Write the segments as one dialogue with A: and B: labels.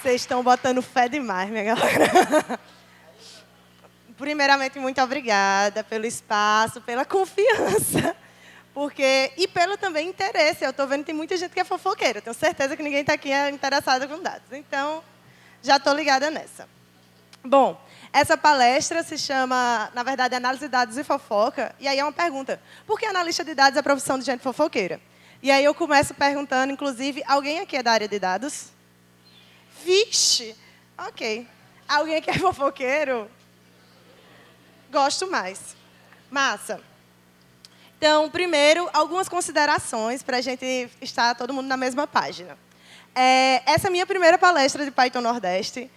A: Vocês estão botando fé demais, minha galera. Primeiramente, muito obrigada pelo espaço, pela confiança. E pelo também interesse. Eu estou vendo que tem muita gente que é fofoqueira. Eu tenho certeza que ninguém está aqui interessado com dados. Então, já estou ligada nessa. Bom, essa palestra se chama, na verdade, Análise de Dados e Fofoca. E aí é uma pergunta. Por que analista de dados é a profissão de gente fofoqueira? E aí eu começo perguntando, inclusive, alguém aqui é da área de dados? Vixe! Ok. Alguém aqui é fofoqueiro? Gosto mais. Massa. Então, primeiro, algumas considerações para a gente estar todo mundo na mesma página. Essa é a minha primeira palestra de Python Nordeste.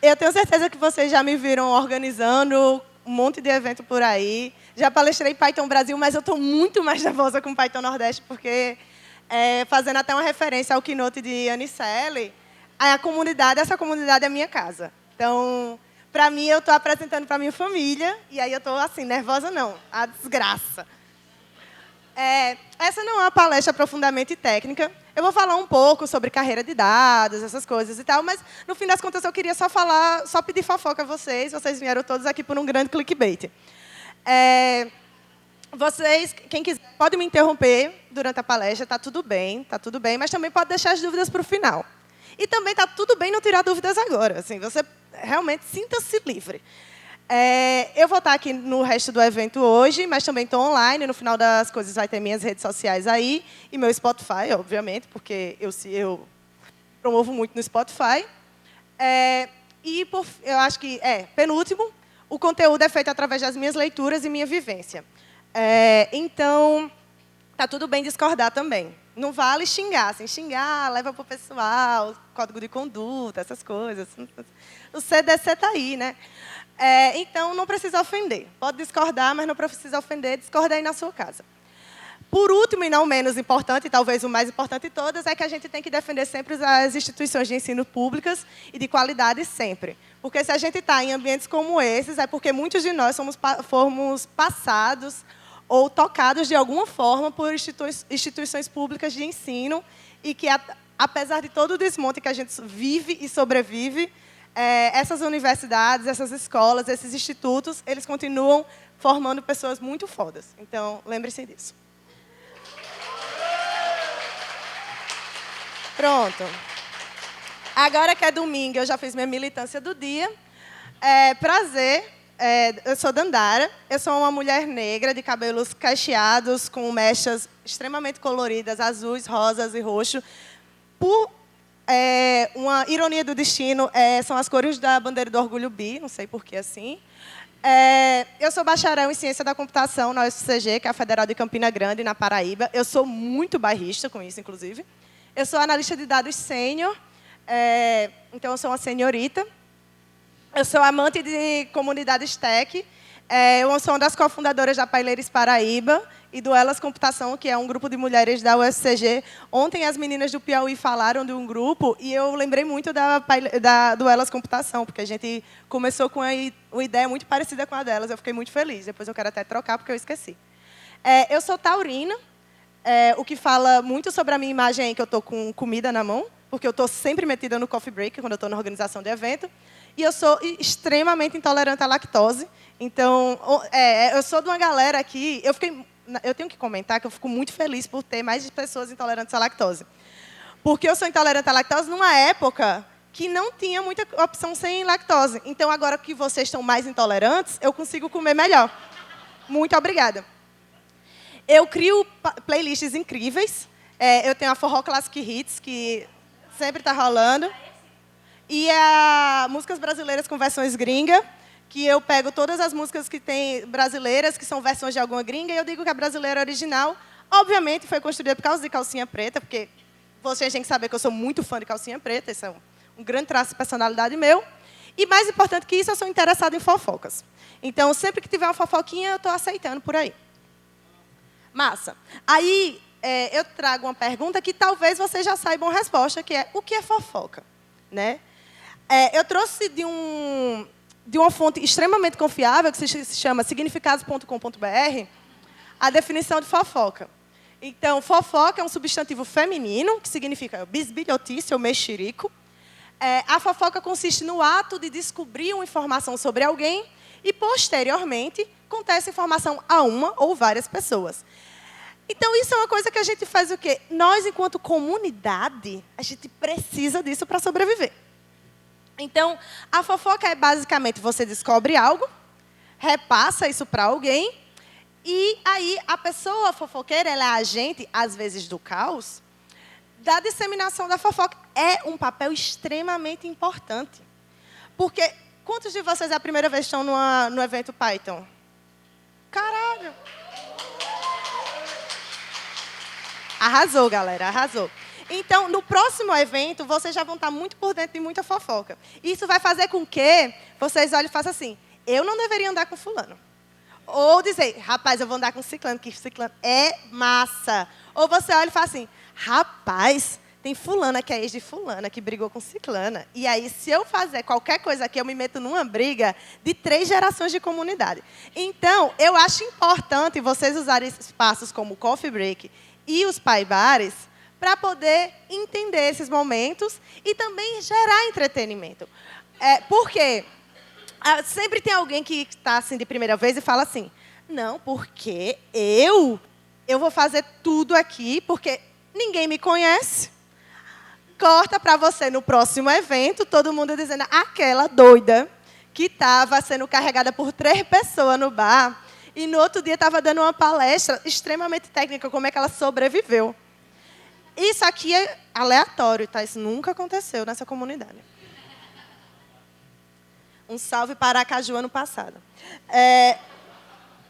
A: Eu tenho certeza que vocês já me viram organizando um monte de evento por aí. Já palestrei Python Brasil, mas eu estou muito mais nervosa com Python Nordeste, porque, fazendo até uma referência ao keynote de Anicele, essa comunidade é a minha casa. Então, para mim, eu estou apresentando para a minha família, e aí eu estou assim, nervosa não, a desgraça. Essa não é uma palestra profundamente técnica. Eu vou falar um pouco sobre carreira de dados, essas coisas e tal, mas, no fim das contas, eu queria só pedir fofoca a vocês. Vocês vieram todos aqui por um grande clickbait. Vocês, quem quiser, pode me interromper durante a palestra, está tudo bem, mas também pode deixar as dúvidas para o final. E também está tudo bem não tirar dúvidas agora. Assim, você realmente sinta-se livre. Eu vou estar aqui no resto do evento hoje, mas também estou online. No final das coisas vai ter minhas redes sociais aí e meu Spotify, obviamente, porque eu promovo muito no Spotify. Eu acho que, penúltimo, o conteúdo é feito através das minhas leituras e minha vivência. Então, está tudo bem discordar também. Não vale xingar. Assim, xingar leva para o pessoal, código de conduta, essas coisas. O CDC está aí, né? Então, não precisa ofender. Pode discordar, mas não precisa ofender. Discorda aí na sua casa. Por último, e não menos importante, talvez o mais importante de todas, é que a gente tem que defender sempre as instituições de ensino públicas e de qualidade sempre. Porque se a gente está em ambientes como esses, é porque muitos de nós fomos passados ou tocados de alguma forma por instituições públicas de ensino e que, apesar de todo o desmonte que a gente vive e sobrevive, essas universidades, essas escolas, esses institutos, eles continuam formando pessoas muito fodas. Então, lembre-se disso. Pronto. Agora que é domingo, eu já fiz minha militância do dia. Prazer. Eu sou Dandara, eu sou uma mulher negra de cabelos cacheados, com mechas extremamente coloridas, azuis, rosas e roxo. Por uma ironia do destino, são as cores da bandeira do orgulho bi, não sei por que assim. Eu sou bacharel em ciência da computação na UFCG, que é a Federal de Campina Grande, na Paraíba. Eu sou muito bairrista com isso, inclusive. Eu sou analista de dados sênior, então eu sou uma senhorita. Eu sou amante de comunidades tech. Eu sou uma das cofundadoras da Paileiros Paraíba e do Elas Computação, que é um grupo de mulheres da UFCG. Ontem as meninas do Piauí falaram de um grupo e eu lembrei muito do Elas Computação, porque a gente começou com uma ideia muito parecida com a delas. Eu fiquei muito feliz. Depois eu quero até trocar, porque eu esqueci. Eu sou taurina, o que fala muito sobre a minha imagem é que eu estou com comida na mão, porque eu estou sempre metida no coffee break quando eu estou na organização de evento. E eu sou extremamente intolerante à lactose. Então, eu sou de uma galera aqui... Eu tenho que comentar que eu fico muito feliz por ter mais pessoas intolerantes à lactose. Porque eu sou intolerante à lactose numa época que não tinha muita opção sem lactose. Então, agora que vocês estão mais intolerantes, eu consigo comer melhor. Muito obrigada. Eu crio playlists incríveis. Eu tenho a Forró Classic Hits, que sempre está rolando. E músicas brasileiras com versões gringa, que eu pego todas as músicas que tem brasileiras, que são versões de alguma gringa, e eu digo que a brasileira original, obviamente, foi construída por causa de Calcinha Preta, porque vocês têm que saber que eu sou muito fã de Calcinha Preta, esse é um grande traço de personalidade meu. E, mais importante que isso, eu sou interessada em fofocas. Então, sempre que tiver uma fofoquinha, eu estou aceitando por aí. Massa. Aí, eu trago uma pergunta que talvez vocês já saibam a resposta, que é: o que é fofoca? Né? Eu trouxe de uma fonte extremamente confiável, que se chama significados.com.br, a definição de fofoca. Então, fofoca é um substantivo feminino, que significa bisbilhotice ou mexerico. A fofoca consiste no ato de descobrir uma informação sobre alguém e, posteriormente, contar essa informação a uma ou várias pessoas. Então, isso é uma coisa que a gente faz o quê? Nós, enquanto comunidade, a gente precisa disso para sobreviver. Então, a fofoca é basicamente você descobre algo, repassa isso para alguém, e aí a pessoa fofoqueira, ela é agente, às vezes, do caos, da disseminação da fofoca. É um papel extremamente importante. Porque, quantos de vocês é a primeira vez que estão no evento Python? Caralho! Arrasou, galera, arrasou. Então, no próximo evento, vocês já vão estar muito por dentro de muita fofoca. Isso vai fazer com que vocês olhem e façam assim, eu não deveria andar com fulano. Ou dizer, rapaz, eu vou andar com ciclano, que ciclano é massa. Ou você olha e fala assim, rapaz, tem fulana que é ex de fulana, que brigou com ciclana. E aí, se eu fazer qualquer coisa aqui, eu me meto numa briga de 3 gerações de comunidade. Então, eu acho importante vocês usarem espaços como o Coffee Break e os Pai Bares para poder entender esses momentos e também gerar entretenimento. Porque sempre tem alguém que está assim de primeira vez e fala assim, não, porque eu vou fazer tudo aqui, porque ninguém me conhece. Corta para você no próximo evento, todo mundo dizendo, aquela doida que estava sendo carregada por 3 pessoas no bar e no outro dia estava dando uma palestra extremamente técnica, como é que ela sobreviveu. Isso aqui é aleatório, tá? Isso nunca aconteceu nessa comunidade. Um salve para Aracaju ano passado.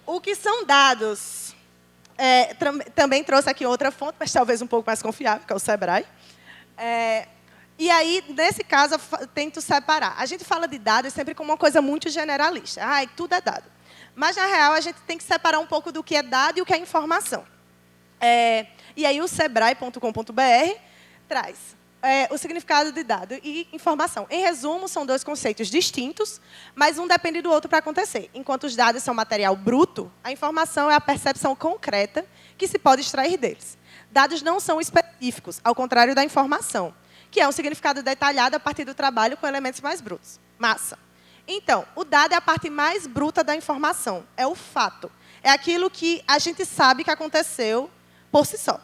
A: O que são dados? Também trouxe aqui outra fonte, mas talvez um pouco mais confiável, que é o Sebrae. E aí, nesse caso, eu tento separar. A gente fala de dados sempre como uma coisa muito generalista. Tudo é dado. Mas, na real, a gente tem que separar um pouco do que é dado e o que é informação. E aí, o sebrae.com.br traz o significado de dado e informação. Em resumo, são 2 conceitos distintos, mas um depende do outro para acontecer. Enquanto os dados são material bruto, a informação é a percepção concreta que se pode extrair deles. Dados não são específicos, ao contrário da informação, que é um significado detalhado a partir do trabalho com elementos mais brutos. Massa. Então, o dado é a parte mais bruta da informação, é o fato. É aquilo que a gente sabe que aconteceu por si só.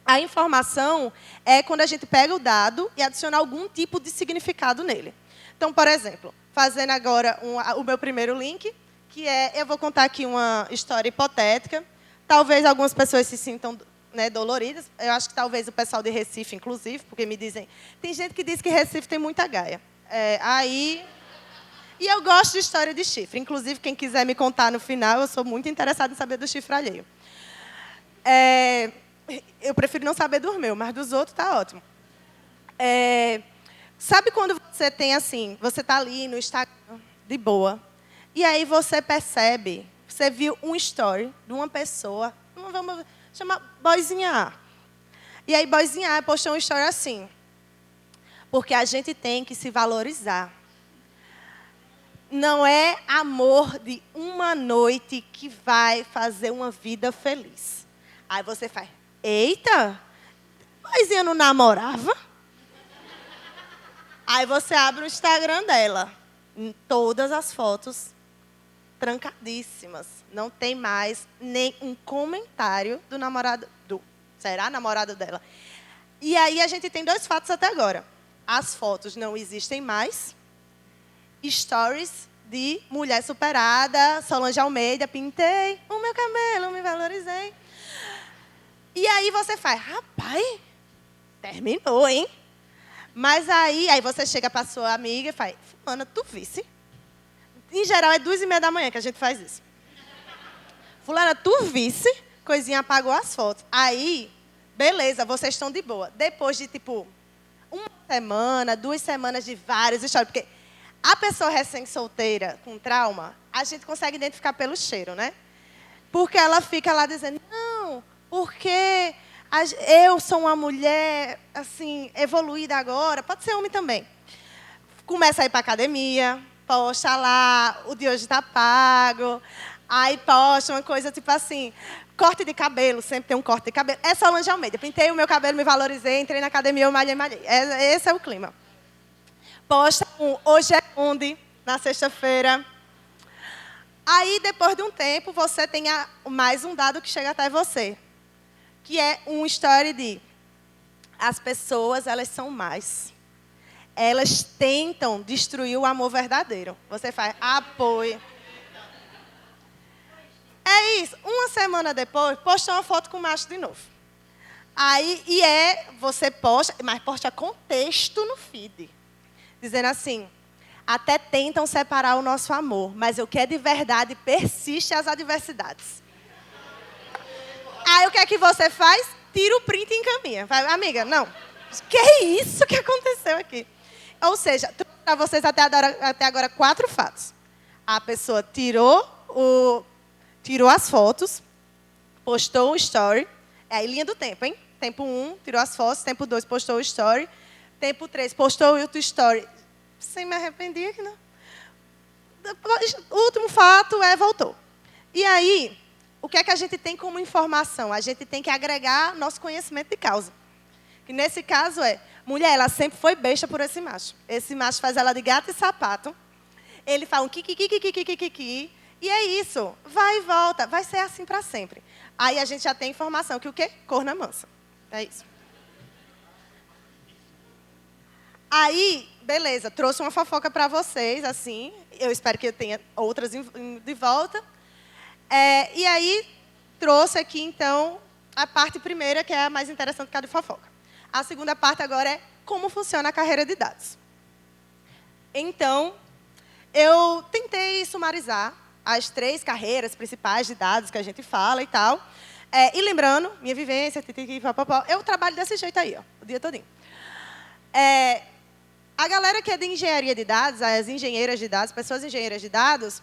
A: A informação é quando a gente pega o dado e adiciona algum tipo de significado nele. Então, por exemplo, fazendo agora o meu primeiro link, que eu vou contar aqui uma história hipotética. Talvez algumas pessoas se sintam doloridas. Eu acho que talvez o pessoal de Recife, inclusive, porque me dizem... Tem gente que diz que Recife tem muita gaia. E eu gosto de história de chifre. Inclusive, quem quiser me contar no final, eu sou muito interessada em saber do chifre alheio. Eu prefiro não saber do meu, mas dos outros está ótimo. Sabe quando você tem assim, você está ali no Instagram, de boa, e aí você percebe, você viu um story de uma pessoa, vamos chamar Boizinha A. E aí Boizinha A postou um story assim, porque a gente tem que se valorizar. Não é amor de uma noite que vai fazer uma vida feliz. Aí você faz, eita, Boizinha não namorava? Aí você abre o Instagram dela. Todas as fotos trancadíssimas. Não tem mais nem um comentário do namorado. Será namorado dela? E aí a gente tem 2 fatos até agora. As fotos não existem mais. Stories de mulher superada, Solange Almeida, pintei o meu cabelo, me valorizei. E aí você faz, rapaz, terminou, hein? Mas aí você chega para sua amiga e faz, fulana, tu visse? Em geral, é 2h30 da manhã que a gente faz isso. Fulana, tu visse? Coisinha apagou as fotos. Aí, beleza, vocês estão de boa. Depois de, 1 semana, 2 semanas de várias histórias, porque a pessoa recém-solteira com trauma, a gente consegue identificar pelo cheiro, né? Porque ela fica lá dizendo, não, porque eu sou uma mulher, assim, evoluída agora, pode ser homem também. Começa a ir para a academia, posta lá, o de hoje está pago. Aí posta uma coisa tipo assim, corte de cabelo, sempre tem um corte de cabelo. É Solange Almeida, pintei o meu cabelo, me valorizei, entrei na academia, eu malhei. Esse é o clima. Posta um Hoje é Onde, na sexta-feira. Aí, depois de um tempo, você tem mais um dado que chega até você, que é um story de as pessoas, elas são mais. Elas tentam destruir o amor verdadeiro. Você faz apoio. É isso. Uma semana depois, postou uma foto com o macho de novo. Aí, você posta, mas posta com texto no feed. Dizendo assim, até tentam separar o nosso amor, mas o que é de verdade persiste as adversidades. Aí, o que é que você faz? Tira o print e encaminha. Fala, amiga, não. Que é isso que aconteceu aqui? Ou seja, para vocês até agora 4 fatos. A pessoa tirou as fotos, postou um story. É aí linha do tempo, hein? Tempo 1, tirou as fotos. Tempo 2, postou o story. Tempo 3, postou outro story. Sem me arrepender aqui, não. O último fato voltou. E aí, o que é que a gente tem como informação? A gente tem que agregar nosso conhecimento de causa. Que nesse caso mulher, ela sempre foi besta por esse macho. Esse macho faz ela de gato e sapato. Ele fala um kiki. E é isso. Vai e volta. Vai ser assim para sempre. Aí a gente já tem informação que o quê? Corna mansa. É isso. Aí, beleza. Trouxe uma fofoca para vocês, assim. Eu espero que eu tenha outras de volta. E aí, trouxe aqui, então, a parte primeira, que é a mais interessante que é a de fofoca. A segunda parte agora é como funciona a carreira de dados. Então, eu tentei sumarizar as 3 carreiras principais de dados que a gente fala e tal. E lembrando, minha vivência, eu trabalho desse jeito aí, ó, o dia todinho. A galera que é de engenharia de dados, as engenheiras de dados, pessoas engenheiras de dados,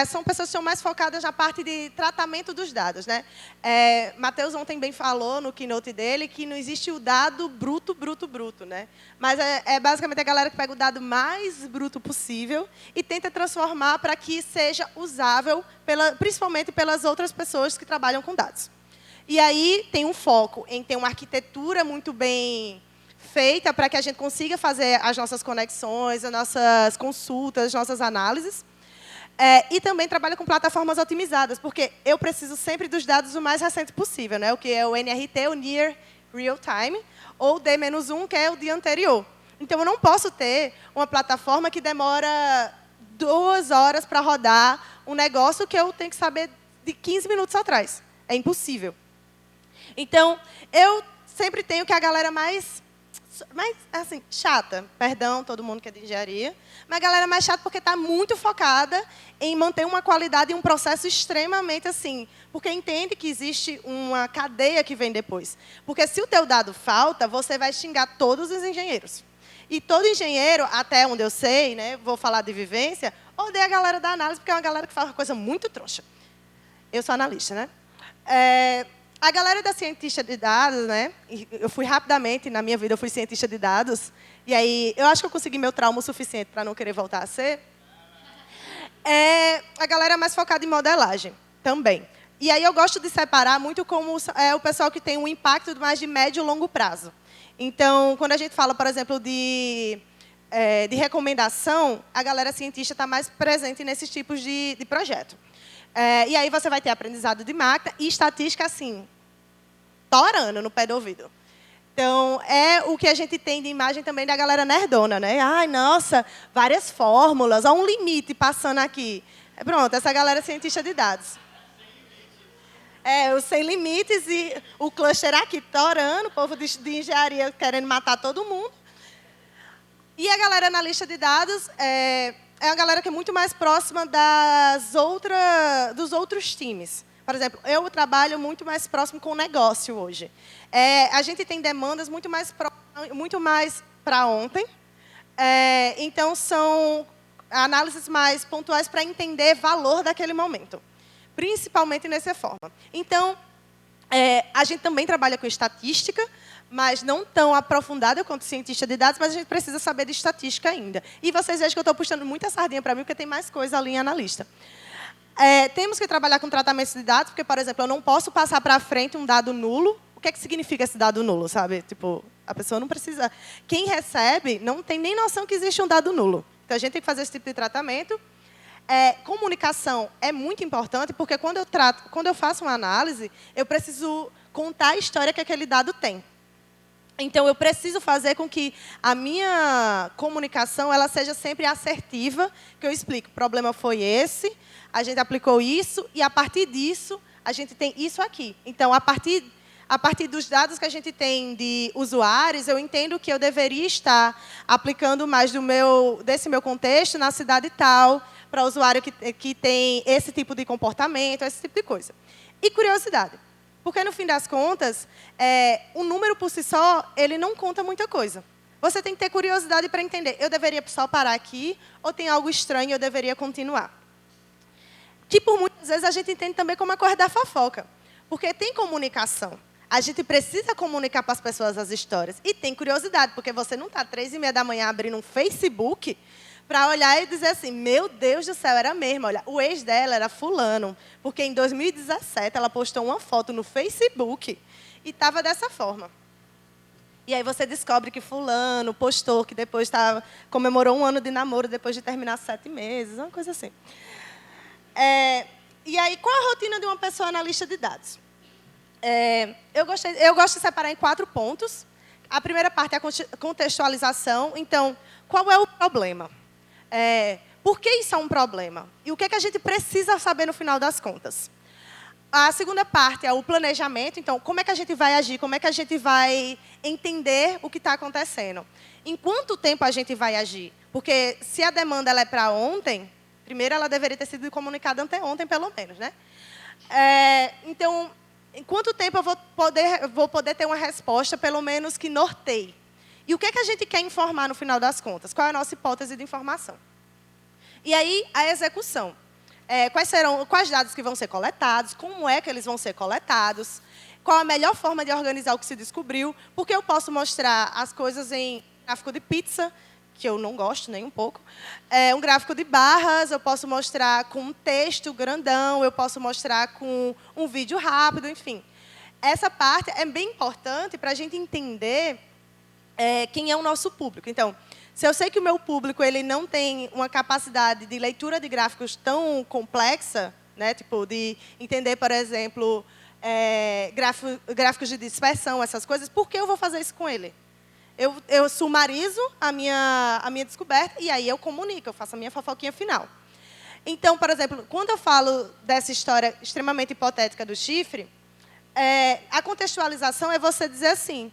A: são pessoas que são mais focadas na parte de tratamento dos dados, né? Matheus ontem bem falou no keynote dele que não existe o dado bruto, né? Mas é basicamente a galera que pega o dado mais bruto possível e tenta transformar para que seja usável, principalmente pelas outras pessoas que trabalham com dados. E aí tem um foco em ter uma arquitetura muito bem feita para que a gente consiga fazer as nossas conexões, as nossas consultas, as nossas análises. E também trabalha com plataformas otimizadas, porque eu preciso sempre dos dados o mais recente possível, né? O que é o NRT, o Near Real Time, ou o D-1, que é o dia anterior. Então, eu não posso ter uma plataforma que demora 2 horas para rodar um negócio que eu tenho que saber de 15 minutos atrás. É impossível. Então, eu sempre tenho que a galera mais assim, chata, perdão, todo mundo que é de engenharia, mas a galera mais chata porque está muito focada em manter uma qualidade e um processo extremamente assim, porque entende que existe uma cadeia que vem depois. Porque se o teu dado falta, você vai xingar todos os engenheiros. E todo engenheiro, até onde eu sei, né, vou falar de vivência, odeia a galera da análise, porque é uma galera que faz uma coisa muito troncha. Eu sou analista, né? A galera da cientista de dados, né? Eu fui rapidamente, na minha vida, eu fui cientista de dados. E aí, eu acho que eu consegui meu trauma o suficiente para não querer voltar a ser. A galera mais focada em modelagem, também. E aí, eu gosto de separar muito como o pessoal que tem um impacto mais de médio e longo prazo. Então, quando a gente fala, por exemplo, de recomendação, a galera cientista está mais presente nesses tipos de projeto. E aí você vai ter aprendizado de máquina e estatística, assim, torando no pé do ouvido. Então, é o que a gente tem de imagem também da galera nerdona, né? Ai, nossa, várias fórmulas, há um limite passando aqui. Pronto, essa galera é cientista de dados. Os sem limites e o cluster aqui torando, o povo de engenharia querendo matar todo mundo. E a galera analista de dados é a galera que é muito mais próxima dos outros times. Por exemplo, eu trabalho muito mais próximo com o negócio hoje. A gente tem demandas muito mais para ontem. Então, são análises mais pontuais para entender valor daquele momento. Principalmente nessa forma. Então, a gente também trabalha com estatística, mas não tão aprofundada quanto cientista de dados, mas a gente precisa saber de estatística ainda. E vocês vejam que eu estou puxando muita sardinha para mim, porque tem mais coisa ali em analista. Temos que trabalhar com tratamento de dados, porque, por exemplo, eu não posso passar para frente um dado nulo. O que é que significa esse dado nulo, sabe? Tipo, a pessoa não precisa... Quem recebe não tem nem noção que existe um dado nulo. Então, a gente tem que fazer esse tipo de tratamento. Comunicação é muito importante, porque quando eu faço uma análise, eu preciso contar a história que aquele dado tem. Então, eu preciso fazer com que a minha comunicação ela seja sempre assertiva, que eu explico, o problema foi esse, a gente aplicou isso, e a partir disso, a gente tem isso aqui. Então, a partir dos dados que a gente tem de usuários, eu entendo que eu deveria estar aplicando mais desse meu contexto na cidade tal, para usuário que tem esse tipo de comportamento, esse tipo de coisa. E curiosidade. Porque, no fim das contas, o número por si só, ele não conta muita coisa. Você tem que ter curiosidade para entender, eu deveria só parar aqui, ou tem algo estranho e eu deveria continuar. Que, por muitas vezes, a gente entende também como a corda da fofoca. Porque tem comunicação. A gente precisa comunicar para as pessoas as histórias. E tem curiosidade, porque você não está 3h30 da manhã abrindo um Facebook para olhar e dizer assim, meu Deus do céu, era mesmo. Olha, o ex dela era fulano, porque em 2017 ela postou uma foto no Facebook e estava dessa forma. E aí você descobre que fulano postou, que depois comemorou 1 ano de namoro depois de terminar 7 meses, uma coisa assim. E aí, qual a rotina de uma pessoa analista de dados? Eu gosto de separar em 4 pontos. A primeira parte é a contextualização. Então, qual é o problema? Por que isso é um problema? E o que é que a gente precisa saber no final das contas? A segunda parte é o planejamento. Então, como é que a gente vai agir? Como é que a gente vai entender o que está acontecendo? Em quanto tempo a gente vai agir? Porque se a demanda ela é para ontem, primeiro ela deveria ter sido comunicada anteontem, pelo menos, né? Então, em quanto tempo eu vou poder ter uma resposta, pelo menos, que norteie? E o que é que a gente quer informar no final das contas? Qual é a nossa hipótese de informação? E aí, a execução. Quais dados que vão ser coletados? Como é que eles vão ser coletados? Qual a melhor forma de organizar o que se descobriu? Porque eu posso mostrar as coisas em gráfico de pizza, que eu não gosto nem um pouco. Um gráfico de barras, eu posso mostrar com um texto grandão, eu posso mostrar com um vídeo rápido, enfim. Essa parte é bem importante para a gente entender quem é o nosso público. Então, se eu sei que o meu público ele não tem uma capacidade de leitura de gráficos tão complexa, né, tipo de entender, por exemplo, gráficos de dispersão, essas coisas, por que eu vou fazer isso com ele? Eu sumarizo a minha descoberta e aí eu comunico, eu faço a minha fofoquinha final. Então, por exemplo, quando eu falo dessa história extremamente hipotética do chifre, a contextualização é você dizer assim,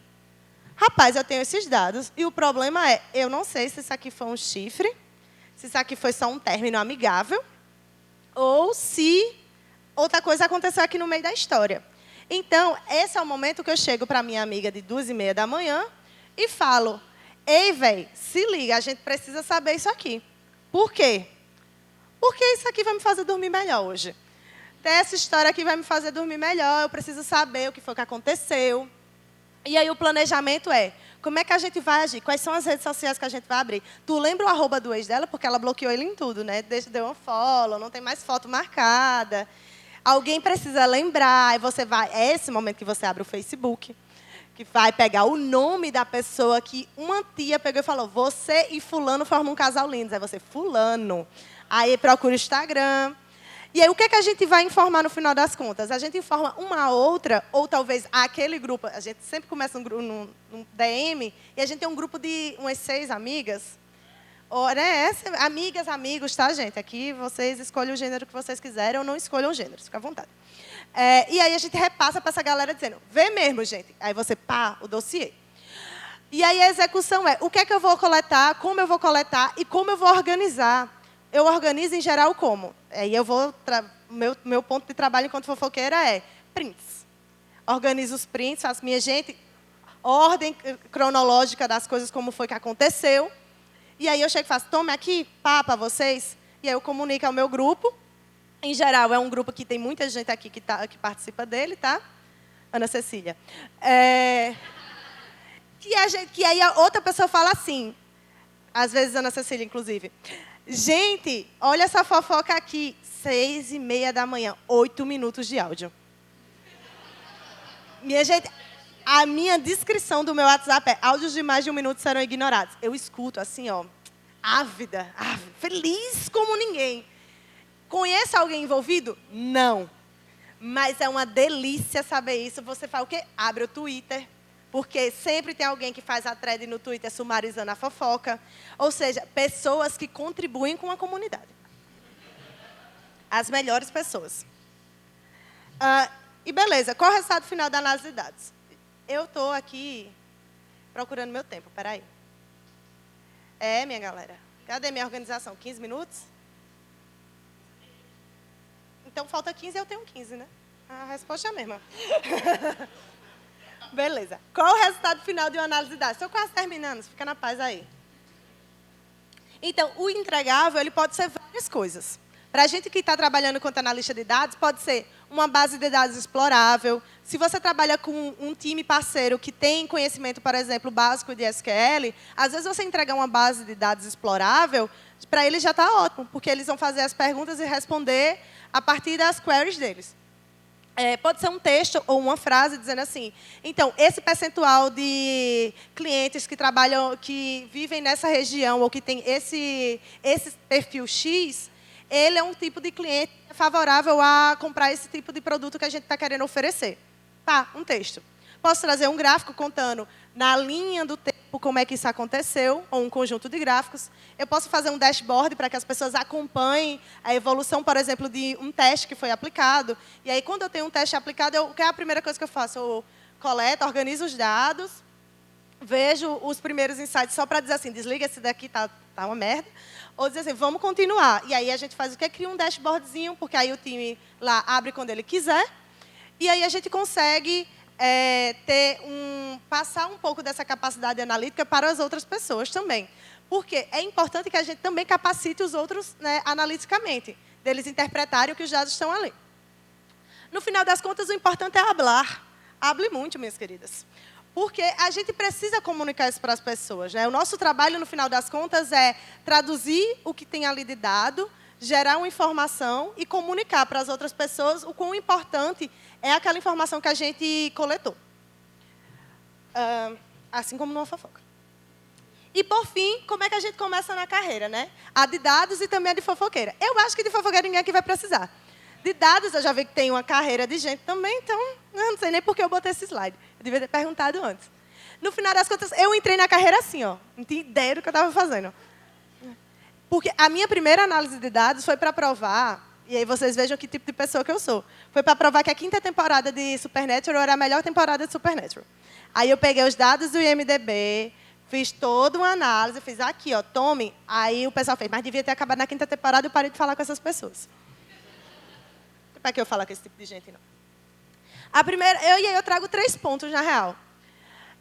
A: rapaz, eu tenho esses dados e o problema é, eu não sei se isso aqui foi um chifre, se isso aqui foi só um término amigável, ou se outra coisa aconteceu aqui no meio da história. Então, esse é o momento que eu chego para minha amiga de 2h30 da manhã e falo, ei, velho, se liga, a gente precisa saber isso aqui. Por quê? Porque isso aqui vai me fazer dormir melhor hoje. Essa história aqui vai me fazer dormir melhor, eu preciso saber o que foi que aconteceu. E aí o planejamento como é que a gente vai agir? Quais são as redes sociais que a gente vai abrir? Tu lembra o arroba do ex dela? Porque ela bloqueou ele em tudo, né? Deu um follow, não tem mais foto marcada. Alguém precisa lembrar, e você vai... É esse momento que você abre o Facebook, que vai pegar o nome da pessoa que uma tia pegou e falou, você e fulano formam um casal lindo. Aí você, fulano. Aí procura o Instagram. E aí, o que é que a gente vai informar no final das contas? A gente informa uma outra, ou talvez aquele grupo. A gente sempre começa num DM, e a gente tem um grupo de umas 6 amigas. Ou, né, amigas, amigos, tá, gente? Aqui vocês escolhem o gênero que vocês quiserem, ou não escolham o gênero, fica à vontade. E aí a gente repassa para essa galera dizendo, vê mesmo, gente. Aí você, o dossiê. E aí a execução o que é que eu vou coletar, como eu vou coletar e como eu vou organizar. Eu organizo em geral como? E eu vou... Meu ponto de trabalho enquanto fofoqueira prints. Organizo os prints, faço minha gente, ordem cronológica das coisas, como foi que aconteceu. E aí eu chego e faço, tome aqui, para vocês. E aí eu comunico ao meu grupo. Em geral, é um grupo que tem muita gente aqui que participa dele, tá? Ana Cecília. Que aí a outra pessoa fala assim, às vezes Ana Cecília, inclusive, Gente, olha essa fofoca aqui. 6h30 da manhã, 8 minutos de áudio. Minha gente, a minha descrição do meu WhatsApp é: áudios de mais de 1 minuto serão ignorados. Eu escuto assim, ó, ávida, feliz como ninguém. Conhece alguém envolvido? Não. Mas é uma delícia saber isso. Você fala o quê? Abre o Twitter. Porque sempre tem alguém que faz a thread no Twitter sumarizando a fofoca. Ou seja, pessoas que contribuem com a comunidade. As melhores pessoas. E beleza, qual é o resultado final da análise de dados? Eu estou aqui procurando meu tempo, peraí. Minha galera. Cadê minha organização? 15 minutos? Então, falta 15 e eu tenho 15, né? A resposta é a mesma. Beleza. Qual é o resultado final de uma análise de dados? Estou quase terminando, fica na paz aí. Então, o entregável, ele pode ser várias coisas. Para a gente que está trabalhando quanto analista de dados, pode ser uma base de dados explorável. Se você trabalha com um time parceiro que tem conhecimento, por exemplo, básico de SQL, às vezes você entregar uma base de dados explorável, para eles já está ótimo, porque eles vão fazer as perguntas e responder a partir das queries deles. Pode ser um texto ou uma frase dizendo assim: então, esse percentual de clientes que trabalham, que vivem nessa região ou que tem esse perfil X, ele é um tipo de cliente favorável a comprar esse tipo de produto que a gente está querendo oferecer. Tá, um texto. Posso trazer um gráfico contando na linha do tempo como é que isso aconteceu, ou um conjunto de gráficos. Eu posso fazer um dashboard para que as pessoas acompanhem a evolução, por exemplo, de um teste que foi aplicado. E aí, quando eu tenho um teste aplicado, o que é a primeira coisa que eu faço? Eu coleto, organizo os dados, vejo os primeiros insights só para dizer assim: desliga esse daqui, tá uma merda. Ou dizer assim, vamos continuar. E aí a gente faz o quê? Cria um dashboardzinho, porque aí o time lá abre quando ele quiser. E aí a gente consegue passar um pouco dessa capacidade analítica para as outras pessoas também. Porque é importante que a gente também capacite os outros, né, analiticamente, deles interpretarem o que os dados estão ali. No final das contas, o importante é hablar. Hable muito, minhas queridas. Porque a gente precisa comunicar isso para as pessoas, né? O nosso trabalho, no final das contas, é traduzir o que tem ali de dado, gerar uma informação e comunicar para as outras pessoas o quão importante é aquela informação que a gente coletou. Assim como numa fofoca. E, por fim, como é que a gente começa na carreira, né? A de dados e também a de fofoqueira. Eu acho que de fofoqueira ninguém aqui vai precisar. De dados, eu já vi que tem uma carreira de gente também, então eu não sei nem por que eu botei esse slide. Eu devia ter perguntado antes. No final das contas, eu entrei na carreira assim, ó. Não tinha ideia do que eu estava fazendo. Porque a minha primeira análise de dados foi para provar, e aí vocês vejam que tipo de pessoa que eu sou. Foi para provar que a 5ª temporada de Supernatural era a melhor temporada de Supernatural. Aí eu peguei os dados do IMDb, fiz toda uma análise, fiz aqui, ó, tome. Aí o pessoal fez, mas devia ter acabado na 5ª temporada e eu parei de falar com essas pessoas. Para que eu falar com esse tipo de gente, não? A primeira, eu trago 3 pontos, na real.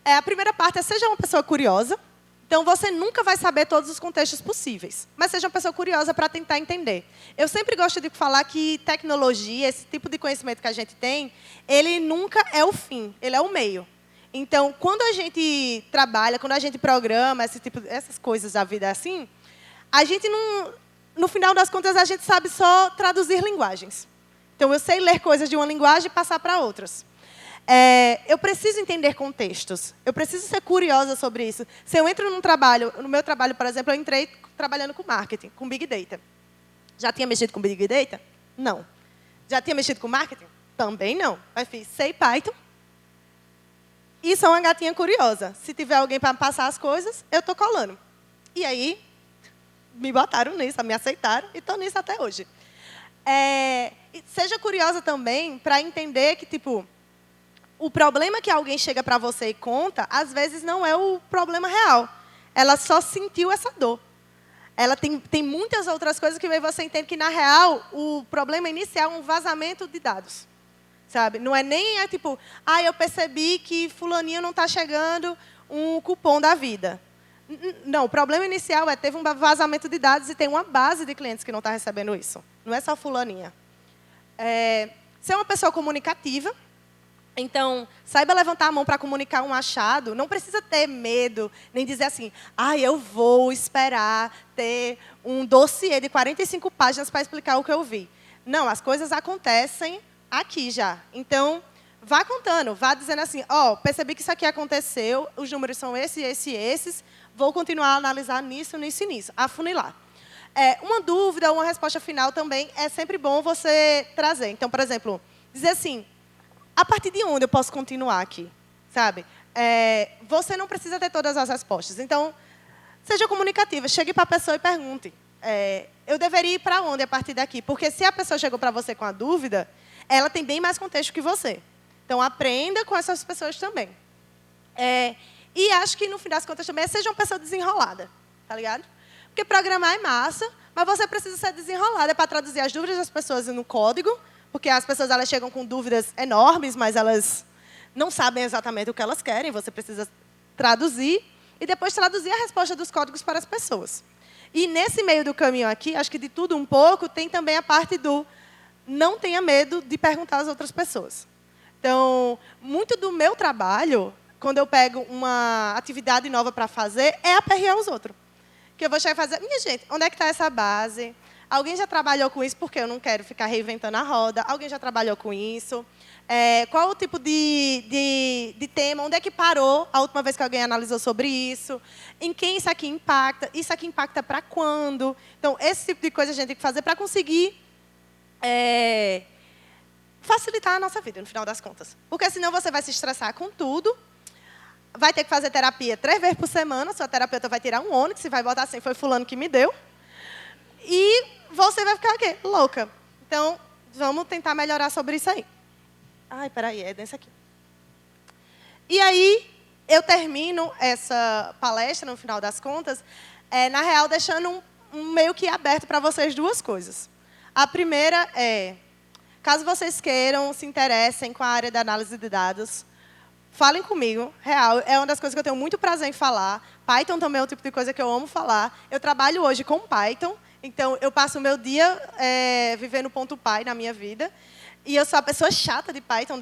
A: A primeira parte é: seja uma pessoa curiosa. Então, você nunca vai saber todos os contextos possíveis, mas seja uma pessoa curiosa para tentar entender. Eu sempre gosto de falar que tecnologia, esse tipo de conhecimento que a gente tem, ele nunca é o fim, ele é o meio. Então, quando a gente trabalha, quando a gente programa, essas coisas da vida assim, a gente não, no final das contas, a gente sabe só traduzir linguagens. Então, eu sei ler coisas de uma linguagem e passar para outras. Eu preciso entender contextos. Eu preciso ser curiosa sobre isso. Se eu entro num trabalho, no meu trabalho, por exemplo, eu entrei trabalhando com marketing, com Big Data. Já tinha mexido com Big Data? Não. Já tinha mexido com marketing? Também não. Mas fiz sei Python. E sou uma gatinha curiosa. Se tiver alguém para passar as coisas, eu estou colando. E aí, me botaram nisso, me aceitaram e estou nisso até hoje. Seja curiosa também para entender que, tipo, o problema que alguém chega para você e conta, às vezes não é o problema real. Ela só sentiu essa dor. Ela tem muitas outras coisas que você entende que, na real, o problema inicial é um vazamento de dados. Sabe? Não é nem tipo, eu percebi que fulaninho não está chegando um cupom da vida. Não, o problema inicial teve um vazamento de dados e tem uma base de clientes que não está recebendo isso. Não é só fulaninha. Ser uma pessoa comunicativa. Então, saiba levantar a mão para comunicar um achado. Não precisa ter medo, nem dizer assim, eu vou esperar ter um dossiê de 45 páginas para explicar o que eu vi. Não, as coisas acontecem aqui já. Então, vá contando, vá dizendo assim, percebi que isso aqui aconteceu, os números são esses, vou continuar a analisar nisso, nisso e nisso. Afunilar. Uma dúvida, uma resposta final também é sempre bom você trazer. Então, por exemplo, dizer assim, a partir de onde eu posso continuar aqui? Sabe? Você não precisa ter todas as respostas. Então, seja comunicativa. Chegue para a pessoa e pergunte. Eu deveria ir para onde a partir daqui? Porque se a pessoa chegou para você com a dúvida, ela tem bem mais contexto que você. Então, aprenda com essas pessoas também. E acho que, no fim das contas, também seja uma pessoa desenrolada. Tá ligado? Porque programar é massa, mas você precisa ser desenrolada para traduzir as dúvidas das pessoas no código. Porque as pessoas elas chegam com dúvidas enormes, mas elas não sabem exatamente o que elas querem. Você precisa traduzir e depois traduzir a resposta dos códigos para as pessoas. E nesse meio do caminho aqui, acho que de tudo um pouco, tem também a parte do não tenha medo de perguntar às outras pessoas. Então, muito do meu trabalho, quando eu pego uma atividade nova para fazer, é aperrear os outros. Que eu vou chegar e fazer, minha gente, onde é que está essa base? Alguém já trabalhou com isso? Porque eu não quero ficar reinventando a roda. Alguém já trabalhou com isso? Qual o tipo de tema? Onde é que parou a última vez que alguém analisou sobre isso? Em quem isso aqui impacta? Isso aqui impacta para quando? Então, esse tipo de coisa a gente tem que fazer para conseguir facilitar a nossa vida, no final das contas. Porque senão você vai se estressar com tudo. Vai ter que fazer terapia 3 vezes por semana. Sua terapeuta vai tirar um ônibus e vai botar assim, foi fulano que me deu. E você vai ficar o quê? Louca. Então, vamos tentar melhorar sobre isso aí. Ai, peraí, é desse aqui. E aí, eu termino essa palestra, no final das contas, na real, deixando um meio que aberto para vocês 2 coisas. A primeira é, caso vocês queiram, se interessem com a área da análise de dados, falem comigo, real, é uma das coisas que eu tenho muito prazer em falar. Python também é um tipo de coisa que eu amo falar. Eu trabalho hoje com Python. Então, eu passo o meu dia vivendo .py na minha vida. E eu sou a pessoa chata de Python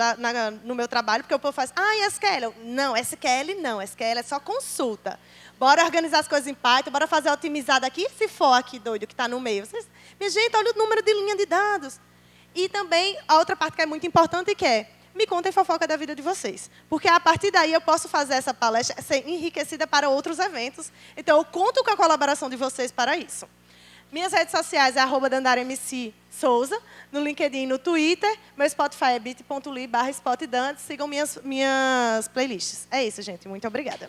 A: no meu trabalho, porque o povo faz, e SQL? Não, SQL não, SQL é só consulta. Bora organizar as coisas em Python, bora fazer a otimizada aqui, se for aqui doido que está no meio. Minha gente, olha o número de linha de dados. E também, a outra parte que é muito importante, que é, me contem fofoca da vida de vocês. Porque, a partir daí, eu posso fazer essa palestra ser enriquecida para outros eventos. Então, eu conto com a colaboração de vocês para isso. Minhas redes sociais é @dandaramc_souza, no LinkedIn e no Twitter. Meu Spotify é bit.ly/spotdance. Sigam minhas playlists. É isso, gente. Muito obrigada.